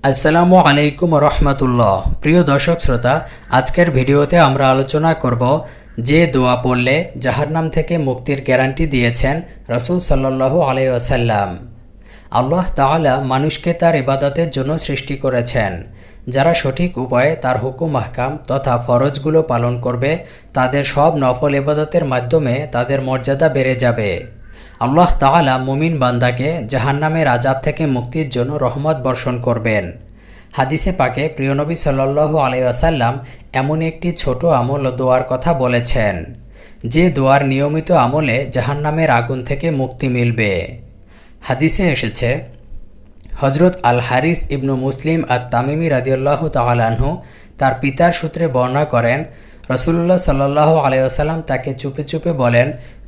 আসসালামু আলাইকুম রহমতুল্লাহ। প্রিয় দর্শক শ্রোতা, আজকের ভিডিওতে আমরা আলোচনা করব যে দোয়া পড়লে জাহান্নাম থেকে মুক্তির গ্যারান্টি দিয়েছেন রাসূল সাল্লাল্লাহু আলাইহি ওয়াসাল্লাম। আল্লাহ তাআলা মানুষকে তার ইবাদতের জন্য সৃষ্টি করেছেন। যারা সঠিক উপায়ে তার হুকুম আহকাম তথা ফরজগুলো পালন করবে, তাদের সব নফল ইবাদতের মাধ্যমে তাদের মর্যাদা বেড়ে যাবে। আল্লাহ তাআলা মুমিন বান্দাকে জাহান্নামের আযাব থেকে মুক্তির জন্য রহমত বর্ষণ করবেন। হাদিসে পাকে প্রিয় নবী সাল্লাল্লাহু আলাইহি ওয়াসাল্লাম এমন একটি ছোট আমল ও দোয়ার কথা বলেছেন, যে দোয়ার নিয়মিত আমলে জাহান্নামের আগুন থেকে মুক্তি মিলবে। হাদিসে এসেছে, হজরত আল হারিস ইবনু মুসলিম আত-তামিমি রাদিয়াল্লাহু তাআলা আনহু তার পিতার সূত্রে বর্ণনা করেন, রাসূলুল্লাহ সাল্লাল্লাহু আলাইহি ওয়াসাল্লাম তাকে চুপে চুপে বলেন,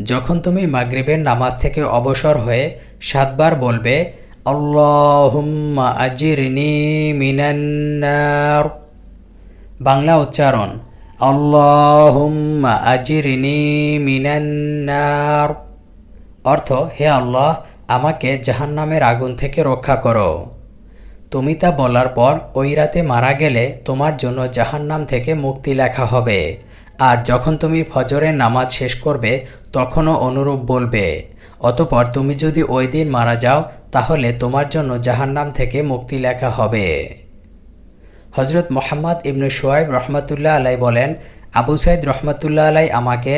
যখন তুমি মাগরিবের নামাজ থেকে অবসর হয়ে 7 বার বলবে, আল্লাহুম্মা আজিরনি মিনান নার। বাংলা উচ্চারণ, আল্লাহুম্মা আজিরনি মিনান নার। অর্থ, হে আল্লাহ, আমাকে জাহান্নামের আগুন থেকে রক্ষা করো। তুমি তা বলার পর ওই রাতে মারা গেলে তোমার জন্য জাহান্নাম থেকে মুক্তি লেখা হবে। আর যখন তুমি ফজরের নামাজ শেষ করবে তখনও অনুরূপ বলবে। অতঃপর তুমি যদি ওই দিন মারা যাও তাহলে তোমার জন্য জাহান্নাম থেকে মুক্তি লেখা হবে। হজরত মোহাম্মদ ইবনে শুআইব রহমতুল্লাহ আলাই বলেন, আবু সাইদ রহমতুল্লাহ আলাই আমাকে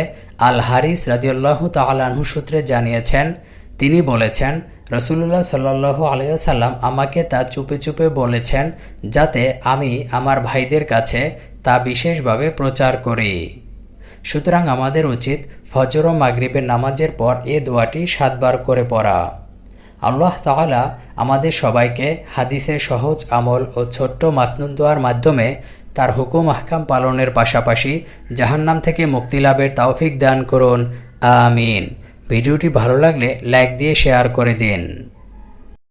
আল হারিস রাদিয়াল্লাহু তাআলা আনহু সূত্রে জানিয়েছেন, তিনি বলেছেন, রাসূলুল্লাহ সাল্লাল্লাহু আলাইহি ওয়াসাল্লাম আমাকে তা চুপে চুপে বলেছেন, যাতে আমি আমার ভাইদের কাছে তা বিশেষভাবে প্রচার করি। সুতরাং আমাদের উচিত ফজর ও মাগরিবের নামাজের পর এ দোয়াটি 7 বার করে পড়া। আল্লাহ তাআলা আমাদের সবাইকে হাদিসের সহজ আমল ও ছোট্ট মাসনুন দোয়ার মাধ্যমে তার হুকুম আহকাম পালনের পাশাপাশি জাহান্নাম থেকে মুক্তি লাভের তৌফিক দান করুন। আমিন। ভিডিওটি ভালো লাগলে লাইক দিয়ে শেয়ার করে দিন।